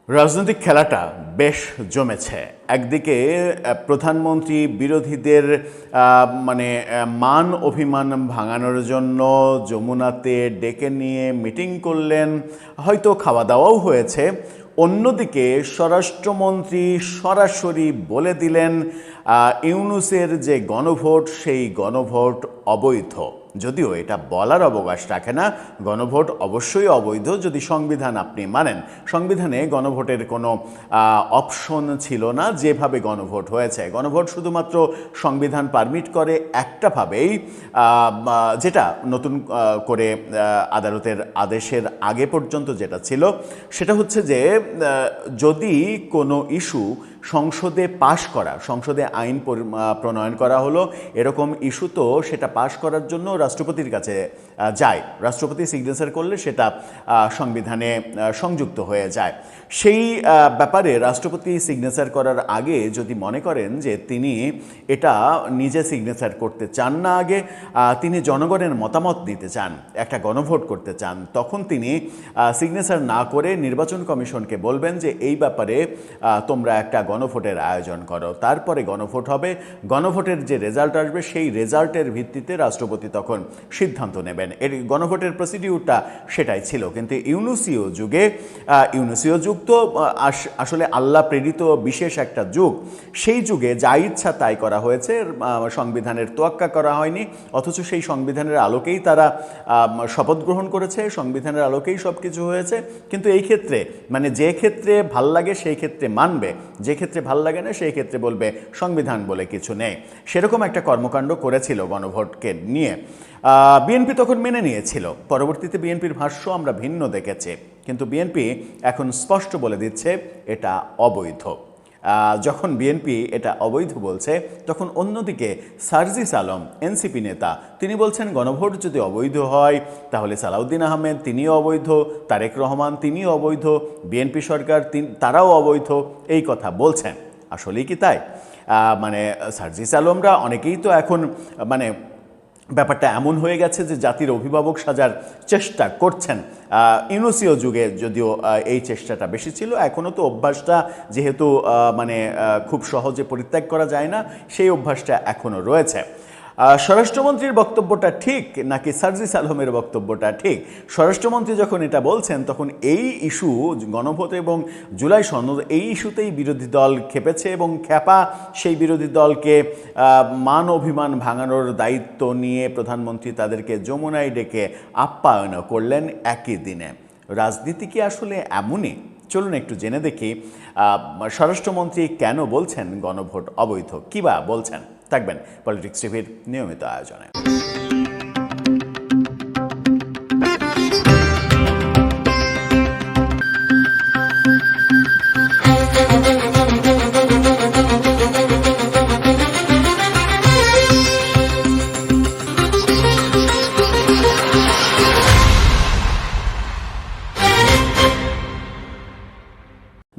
রাজনৈতিক খেলাটা বেশ জমেছে। একদিকে প্রধানমন্ত্রী বিরোধীদের মান অভিমান ভাঙানোর জন্য যমুনাতে ডেকে নিয়ে মিটিং করলেন, হয়তো খাওয়া দাওয়াও হয়েছে। অন্যদিকে স্বরাষ্ট্রমন্ত্রী সরাসরি বলে দিলেন ইউনূসের যে গণভোট সেই গণভোট অবৈধ। যদিও এটা বলার অবকাশ রাখে না, গণভোট অবশ্যই অবৈধ যদি সংবিধান আপনি মানেন। সংবিধানে গণভোটের কোনো অপশন ছিল না। যেভাবে গণভোট হয়েছে, গণভোট শুধুমাত্র সংবিধান পারমিট করে একটাভাবেই, যেটা নতুন করে আদালতের আদেশের আগে পর্যন্ত যেটা ছিল, সেটা হচ্ছে যে যদি কোনো ইস্যু সংসদে পাশ করা, সংসদে আইন প্রণয়ন করা হলো, এরকম ইস্যু তো সেটা পাশ করার জন্য রাষ্ট্রপতির কাছে যায়। রাষ্ট্রপতি সিগনেচার করলে সেটা সংবিধানে সংযুক্ত হয়ে যায়। সেই ব্যাপারে রাষ্ট্রপতি সিগনেচার করার আগে যদি মনে করেন যে তিনি এটা নিজে সিগনেচার করতে চান না, আগে তিনি জনগণের মতামত দিতে চান, একটা গণভোট করতে চান, তখন তিনি সিগনেচার না করে নির্বাচন কমিশনকে বলবেন যে এই ব্যাপারে তোমরা একটা গণভোটের আয়োজন করো। তারপরে গণভোট হবে, গণভোটের যে রেজাল্ট আসবে সেই রেজাল্টের ভিত্তিতে রাষ্ট্রপতি তখন সিদ্ধান্ত নেবেন। এর গণভোটের প্রসিডিউরটা সেটাই ছিল। কিন্তু ইউনূসীয় যুগ তো আসলে আল্লাহ প্রেরিত বিশেষ একটা যুগ। সেই যুগে যা ইচ্ছা তাই করা হয়েছে, সংবিধানের তোয়াক্কা করা হয়নি, অথচ সেই সংবিধানের আলোকেই তারা শপথ গ্রহণ করেছে, সংবিধানের আলোকেই সব কিছু হয়েছে। কিন্তু এই ক্ষেত্রে যে ক্ষেত্রে ভাল লাগে সেই ক্ষেত্রে মানবে, যে ক্ষেত্রে ভাল লাগে না সেই ক্ষেত্রে বলবে সংবিধান বলে কিছু নেই। সেরকম একটা কর্মকাণ্ড করেছিল গণভোটকে নিয়ে। বিএনপি তখন মেনে নিয়েছিল। পরবর্তীতে বিএনপির ভাষ্য আমরা ভিন্ন দেখেছি, কিন্তু বিএনপি এখন স্পষ্ট বলে দিচ্ছে এটা অবৈধ। যখন বিএনপি এটা অবৈধ বলছে, তখন অন্যদিকে সার্জিস আলম এনসিপি নেতা, তিনি বলছেন গণভোট যদি অবৈধ হয় তাহলে সালাউদ্দিন আহমেদ তিনিও অবৈধ, তারেক রহমান তিনিও অবৈধ, বিএনপি সরকার তারাও অবৈধ, এই কথা বলছেন। আসলেই কি তাই? সার্জিস আলমরা অনেকেই তো এখন ব্যাপারটা এমন হয়ে গেছে যে জাতির অভিভাবক সাজার চেষ্টা করছেন। ইউনূসীয় যুগে যদিও এই চেষ্টাটা বেশি ছিল, এখনও তো অভ্যাসটা যেহেতু খুব সহজে পরিত্যাগ করা যায় না, সেই অভ্যাসটা এখনও রয়েছে। স্বরাষ্ট্রমন্ত্রীর বক্তব্যটা ঠিক নাকি সার্জিস আলমের বক্তব্যটা ঠিক? স্বরাষ্ট্রমন্ত্রী যখন এটা বলছেন, তখন এই ইস্যু গণভোট এবং জুলাই সনদ, এই ইস্যুতেই বিরোধী দল খেপেছে এবং খেপা সেই বিরোধী দলকে মান অভিমান ভাঙানোর দায়িত্ব নিয়ে প্রধানমন্ত্রী তাদেরকে যমুনায় ডেকে আপ্যায়ন করলেন একই দিনে। রাজনীতি কি আসলে এমনই? চলুন একটু জেনে দেখি স্বরাষ্ট্রমন্ত্রী কেন বলছেন গণভোট অবৈধ, কিবা বলছেন। থাকবেন পলিটিক্স টিভির নিয়মিত আয়োজনে।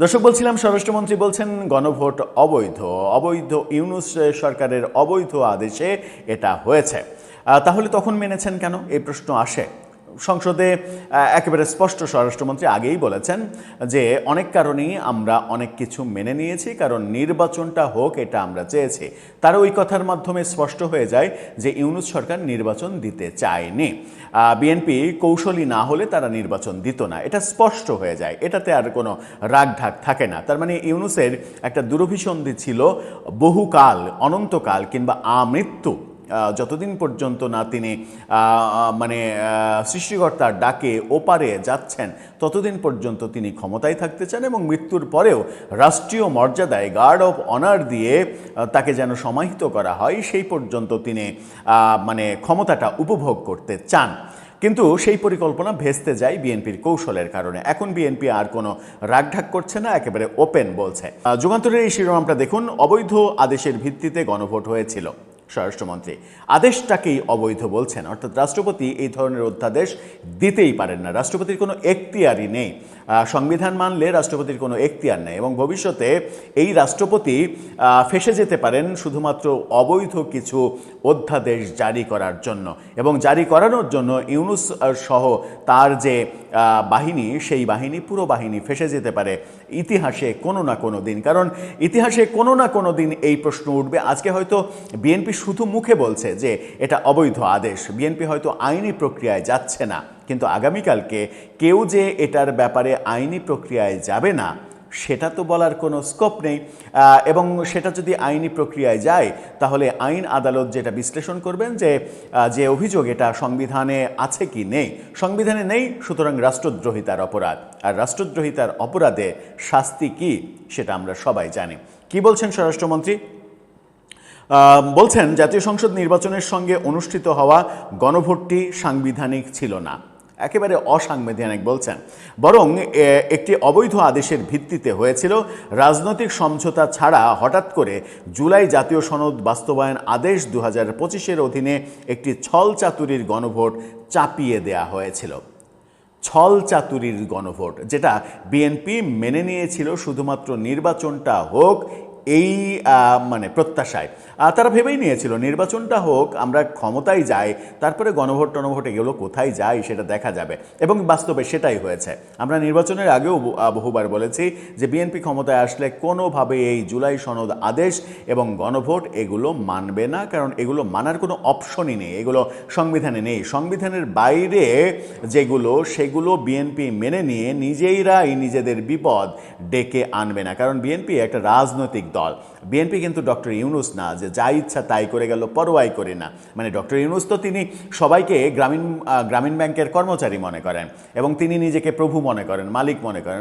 দর্শক, বলছিলাম স্বরাষ্ট্রমন্ত্রী বলছেন গণভোট অবৈধ ইউনূস সরকারের অবৈধ আদেশে এটা হয়েছে। তাহলে তখন মেনেছেন কেন, এই প্রশ্ন আসে। সংসদে একেবারে স্পষ্ট স্বরাষ্ট্রমন্ত্রী আগেই বলেছেন যে অনেক কারণেই আমরা অনেক কিছু মেনে নিয়েছি, কারণ নির্বাচনটা হোক এটা আমরা চেয়েছি। তার ওই কথার মাধ্যমে স্পষ্ট হয়ে যায় যে ইউনূস সরকার নির্বাচন দিতে চায়নি। বিএনপি কৌশলী না হলে তারা নির্বাচন দিত না, এটা স্পষ্ট হয়ে যায়, এটাতে আর কোনো রাগঢাক থাকে না। তার ইউনূসের একটা দুরভিসন্ধি ছিল বহুকাল, অনন্তকাল কিংবা আমৃত্যু, যতদিন পর্যন্ত না তিনি সৃষ্টিকর্তার ডাকে ওপারে যাচ্ছেন ততদিন পর্যন্ত তিনি ক্ষমতায় থাকতে চান, এবং মৃত্যুর পরেও রাষ্ট্রীয় মর্যাদায় গার্ড অফ অনার দিয়ে তাকে যেন সমাহিত করা হয়, সেই পর্যন্ত তিনি ক্ষমতাটা উপভোগ করতে চান। কিন্তু সেই পরিকল্পনা ভেস্তে যায় বিএনপির কৌশলের কারণে। এখন বিএনপি আর কোনো রাগঢাক করছে না, একেবারে ওপেন বলছে। যুগান্তরের এই শিরোনামটা দেখুন, অবৈধ আদেশের ভিত্তিতে গণভোট হয়েছিল। স্বরাষ্ট্রমন্ত্রী। আদেশটাকেই অবৈধ বলছেন, অর্থাৎ রাষ্ট্রপতি এই ধরনের অধ্যাদেশ দিতেই পারেন না। রাষ্ট্রপতির কোনো এখতিয়ারই নেই। সংবিধান মানলে রাষ্ট্রপতির কোনো এখতিয়ার নেই, এবং ভবিষ্যতে এই রাষ্ট্রপতি ফেঁসে যেতে পারেন শুধুমাত্র অবৈধ কিছু অধ্যাদেশ জারি করার জন্য, এবং জারি করানোর জন্য ইউনূস সহ তার যে বাহিনী, সেই বাহিনী, পুরো বাহিনী ফেঁসে যেতে পারে ইতিহাসে কোনো না কোনো দিন। কারণ ইতিহাসে কোনো না কোনো দিন এই প্রশ্ন উঠবে। আজকে হয়তো বিএনপি শুধু মুখে বলছে যে এটা অবৈধ আদেশ, বিএনপি হয়তো আইনি প্রক্রিয়ায় যাচ্ছে না, কিন্তু আগামীকালকে কেউ যে এটার ব্যাপারে আইনি প্রক্রিয়ায় যাবে না সেটা তো বলার কোনো স্কোপ নেই। এবং সেটা যদি আইনি প্রক্রিয়ায় যায় তাহলে আইন আদালত যেটা বিশ্লেষণ করবেন যে অভিযোগ এটা সংবিধানে আছে কি নেই, সংবিধানে নেই, সুতরাং রাষ্ট্রদ্রোহিতার অপরাধ। আর রাষ্ট্রদ্রোহিতার অপরাধে শাস্তি কি সেটা আমরা সবাই জানি। কি বলছেন স্বরাষ্ট্রমন্ত্রী? বলছেন জাতীয় সংসদ নির্বাচনের সঙ্গে অনুষ্ঠিত হওয়া গণভোটটি সাংবিধানিক ছিল না, একেবারে অসাংবিধানিক বলছেন, বরং একটি অবৈধ আদেশের ভিত্তিতে হয়েছিল। রাজনৈতিক সমঝোতা ছাড়া হঠাৎ করে জুলাই জাতীয় সনদ বাস্তবায়ন আদেশ 2025-এর অধীনে একটি ছল চাতুরির গণভোট চাপিয়ে দেয়া হয়েছিল। ছল চাতুরির গণভোট, যেটা বিএনপি মেনে নিয়েছিল শুধুমাত্র নির্বাচনটা হোক এই মানে প্রত্যাশায়। তারা ভেবেই নিয়েছিল নির্বাচনটা হোক, আমরা ক্ষমতায় যাই, তারপরে গণভোট টনভোট এগুলো কোথায় যায় সেটা দেখা যাবে, এবং বাস্তবে সেটাই হয়েছে। আমরা নির্বাচনের আগেও বহুবার বলেছি যে বিএনপি ক্ষমতায় আসলে কোনোভাবে এই জুলাই সনদ আদেশ এবং গণভোট এগুলো মানবে না, কারণ এগুলো মানার কোনো অপশনই নেই, এগুলো সংবিধানে নেই। সংবিধানের বাইরে যেগুলো সেগুলো বিএনপি মেনে নিয়ে নিজেরাই নিজেদের বিপদ ডেকে আনবে না, কারণ বিএনপি একটা রাজনৈতিক দল। বিএনপি কিন্তু ডক্টর ইউনূস না যে যা ইচ্ছা তাই করে গেল, পরোয়াই করে না। মানে ডক্টর ইউনূস তো তিনি সবাইকে গ্রামীণ ব্যাংকের কর্মচারী মনে করেন, এবং তিনি নিজেকে প্রভু মনে করেন, মালিক মনে করেন।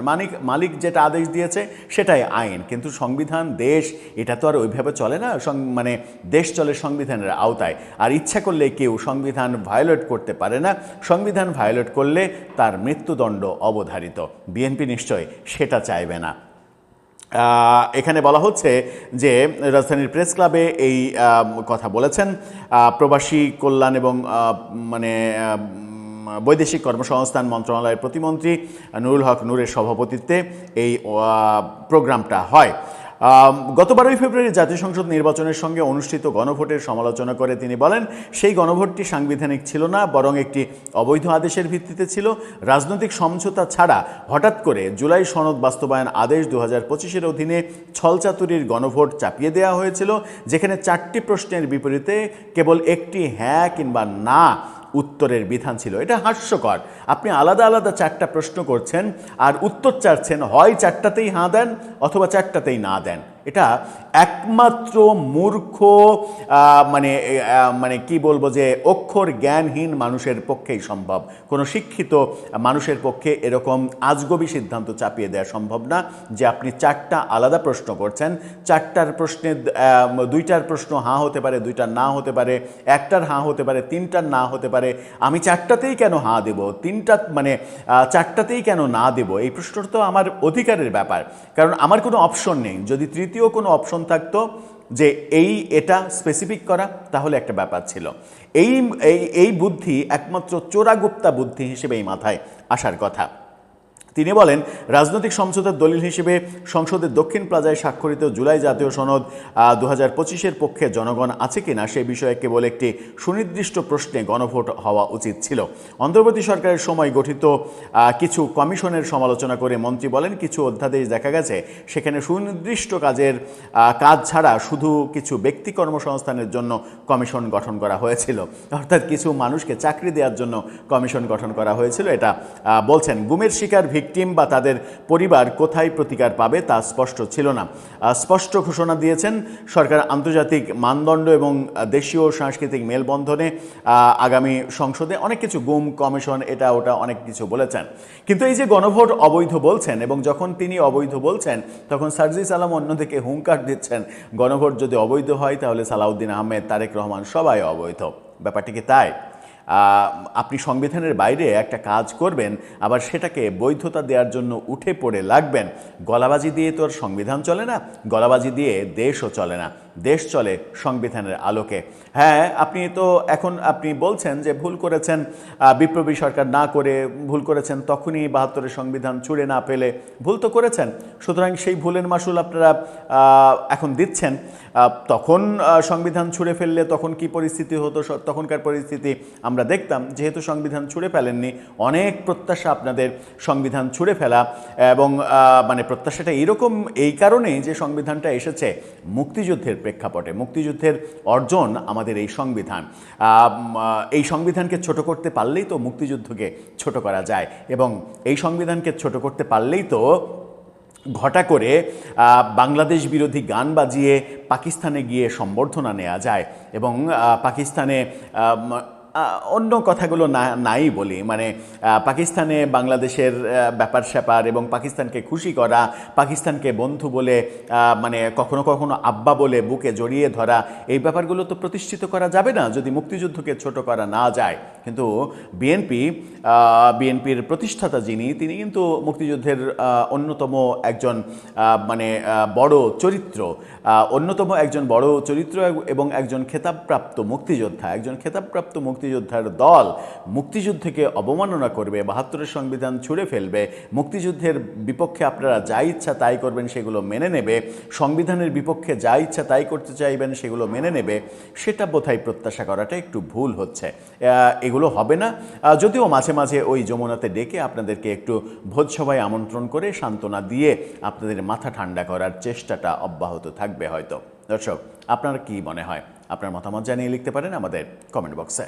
মালিক যেটা আদেশ দিয়েছে সেটাই আইন, কিন্তু সংবিধান, দেশ, এটা তো আর ওইভাবে চলে না। মানে দেশ চলে সংবিধানের আওতায়, আর ইচ্ছা করলে কেউ সংবিধান ভায়োলেট করতে পারে না। সংবিধান ভায়োলেট করলে তার মৃত্যুদণ্ড অবধারিত। বিএনপি নিশ্চয় সেটা চাইবে না। এখানে বলা হচ্ছে যে রাজধানীর প্রেস ক্লাবে এই কথা বলেছেন প্রবাসী কল্যাণ এবং মানে বৈদেশিক কর্মসংস্থান মন্ত্রণালয়ের প্রতিমন্ত্রী নুরুল হক নূরের সভাপতিত্বে এই প্রোগ্রামটা হয়। গত 12 ফেব্রুয়ারি জাতীয় সংসদ নির্বাচনের সঙ্গে অনুষ্ঠিত গণভোটের সমালোচনা করে তিনি বলেন, সেই গণভোটটি সাংবিধানিক ছিল না, বরং একটি অবৈধ আদেশের ভিত্তিতে ছিল। রাজনৈতিক সমঝোতা ছাড়া হঠাৎ করে জুলাই সনদ বাস্তবায়ন আদেশ 2025-এর অধীনে ছলচাতুরির গণভোট চাপিয়ে দেওয়া হয়েছিল, যেখানে 4টি প্রশ্নের বিপরীতে কেবল একটি হ্যাঁ কিংবা না উত্তরের বিধান ছিল। এটা হাস্যকর। আপনি আলাদা আলাদা 4টা প্রশ্ন করছেন আর উত্তর চাচ্ছেন, হয় 4টাতেই হাঁ দেন অথবা 4টাতেই না দেন। এটা একমাত্র মূর্খ মানে কি বলবো, যে অক্ষর জ্ঞানহীন মানুষের পক্ষেই সম্ভব। কোনো শিক্ষিত মানুষের পক্ষে এরকম আজগবি সিদ্ধান্ত চাপিয়ে দেওয়া সম্ভব না যে আপনি 4টা আলাদা প্রশ্ন করছেন, 4টার প্রশ্নে 2টার প্রশ্ন হাঁ হতে পারে, 2টার না হতে পারে, 1টার হাঁ হতে পারে, 3টার না হতে পারে। আমি 4টাতেই কেন হাঁ দেব, 4টাতেই কেন না দেব? এই প্রশ্নটা তো আমার অধিকারের ব্যাপার, কারণ আমার কোনো অপশন নেই। যদি তৃতীয় কোনো অপশন থাকতো যে এটা স্পেসিফিক করা, তাহলে একটা ব্যাপার ছিল। এই বুদ্ধি একমাত্র চোরাগুপ্তা বুদ্ধি হিসেবেই মাথায় আসার কথা। তিনি বলেন, রাজনৈতিক সমঝোতার দলিল হিসেবে সংসদের দক্ষিণ প্লাজায় স্বাক্ষরিত জুলাই জাতীয় সনদ 2025-এর পক্ষে জনগণ আছে কিনা সে বিষয়ে কেবল একটি সুনির্দিষ্ট প্রশ্নে গণভোট হওয়া উচিত ছিল। অন্তর্বর্তী সরকারের সময় গঠিত কিছু কমিশনের সমালোচনা করে মন্ত্রী বলেন, কিছু অধ্যাদেশ দেখা গেছে সেখানে সুনির্দিষ্ট কাজ ছাড়া শুধু কিছু ব্যক্তি কর্মসংস্থানের জন্য কমিশন গঠন করা হয়েছিল, অর্থাৎ কিছু মানুষকে চাকরি দেওয়ার জন্য কমিশন গঠন করা হয়েছিল। এটা বলছেন। গুমের শিকার ভিকটিম বা তাদের পরিবার কোথায় প্রতিকার পাবে তা স্পষ্ট ছিল না। স্পষ্ট ঘোষণা দিয়েছেন সরকার আন্তর্জাতিক মানদণ্ড এবং দেশীয় সাংস্কৃতিক মেলবন্ধনে আগামী সংসদে অনেক কিছু, গুম কমিশন, এটা ওটা অনেক কিছু বলেছেন। কিন্তু এই যে গণভোট অবৈধ বলছেন, এবং যখন তিনি অবৈধ বলছেন তখন সার্জিস আলম অন্যদিকে হুঙ্কার দিচ্ছেন, গণভোট যদি অবৈধ হয় তাহলে সালাউদ্দিন আহমেদ, তারেক রহমান সবাই অবৈধ। ব্যাপারটি কি তাই? আপনি সংবিধানের বাইরে একটা কাজ করবেন, আবার সেটাকে বৈধতা দেওয়ার জন্য উঠে পড়ে লাগবেন। গলাবাজি দিয়ে তো আর সংবিধান চলে না, গলাবাজি দিয়ে দেশও চলে না। দেশ চলে সংবিধানের আলোকে। হ্যাঁ, আপনি তো এখন আপনি বলছেন যে ভুল করেছেন, বিপ্লবী সরকার না করে ভুল করেছেন, তখনই ৭২-এর সংবিধান ছুঁড়ে না ফেলে ভুল তো করেছেন। সুতরাং সেই ভুলের মাসুল আপনারা এখন দিচ্ছেন। তখন সংবিধান ছুঁড়ে ফেললে তখন কি পরিস্থিতি হতো, তখনকার পরিস্থিতি আমরা দেখতাম। যেহেতু সংবিধান ছুঁড়ে ফেলেননি, অনেক প্রত্যাশা আপনাদের সংবিধান ছুঁড়ে ফেলা, এবং মানে প্রত্যাশাটা এরকম এই কারণেই যে সংবিধানটা এসেছে মুক্তিযুদ্ধের প্রেক্ষাপটে, মুক্তিযুদ্ধের অর্জন আমাদের এই সংবিধান। এই সংবিধানকে ছোট করতে পারলেই তো মুক্তিযুদ্ধকে ছোট করা যায়, এবং এই সংবিধানকে ছোট করতে পারলেই তো ঘটা করে বাংলাদেশ বিরোধী গান বাজিয়ে পাকিস্তানে গিয়ে সম্বর্ধনা নেওয়া যায়, এবং পাকিস্তানে অন্য কথাগুলো নাই বলি, মানে পাকিস্তানে বাংলাদেশের ব্যাপার স্যাপার এবং পাকিস্তানকে খুশি করা, পাকিস্তানকে বন্ধু বলে মানে কখনো কখনো আব্বা বলে বুকে জড়িয়ে ধরা, এই ব্যাপারগুলো তো প্রতিষ্ঠিত করা যাবে না যদি মুক্তিযুদ্ধকে ছোট করা না যায়। কিন্তু বিএনপির প্রতিষ্ঠাতা যিনি, তিনি কিন্তু মুক্তিযুদ্ধের অন্যতম একজন মানে বড় চরিত্র, এবং একজন খেতাবপ্রাপ্ত মুক্তিযোদ্ধা। একজন খেতাবপ্রাপ্ত মুক্তিযোদ্ধার দল মুক্তিযুদ্ধকে অবমাননা করবে, ৭২-এর সংবিধান ছুঁড়ে ফেলবে, মুক্তিযুদ্ধের বিপক্ষে আপনারা যা ইচ্ছা তাই করবেন সেগুলো মেনে নেবে, সংবিধানের বিপক্ষে যা ইচ্ছা তাই করতে চাইবেন সেগুলো মেনে নেবে, সেটা বোধহয় প্রত্যাশা করাটা একটু ভুল হচ্ছে। এগুলো হবে না। যদিও মাঝে মাঝে ওই যমুনাতে ডেকে আপনাদেরকে একটু ভোজসভায় আমন্ত্রণ করে সান্ত্বনা দিয়ে আপনাদের মাথা ঠান্ডা করার চেষ্টাটা অব্যাহত থাকবে হয়তো। দর্শক, আপনার কি মনে হয়? আপনার মতামত জানিয়ে লিখতে পারেন আমাদের কমেন্ট বক্সে।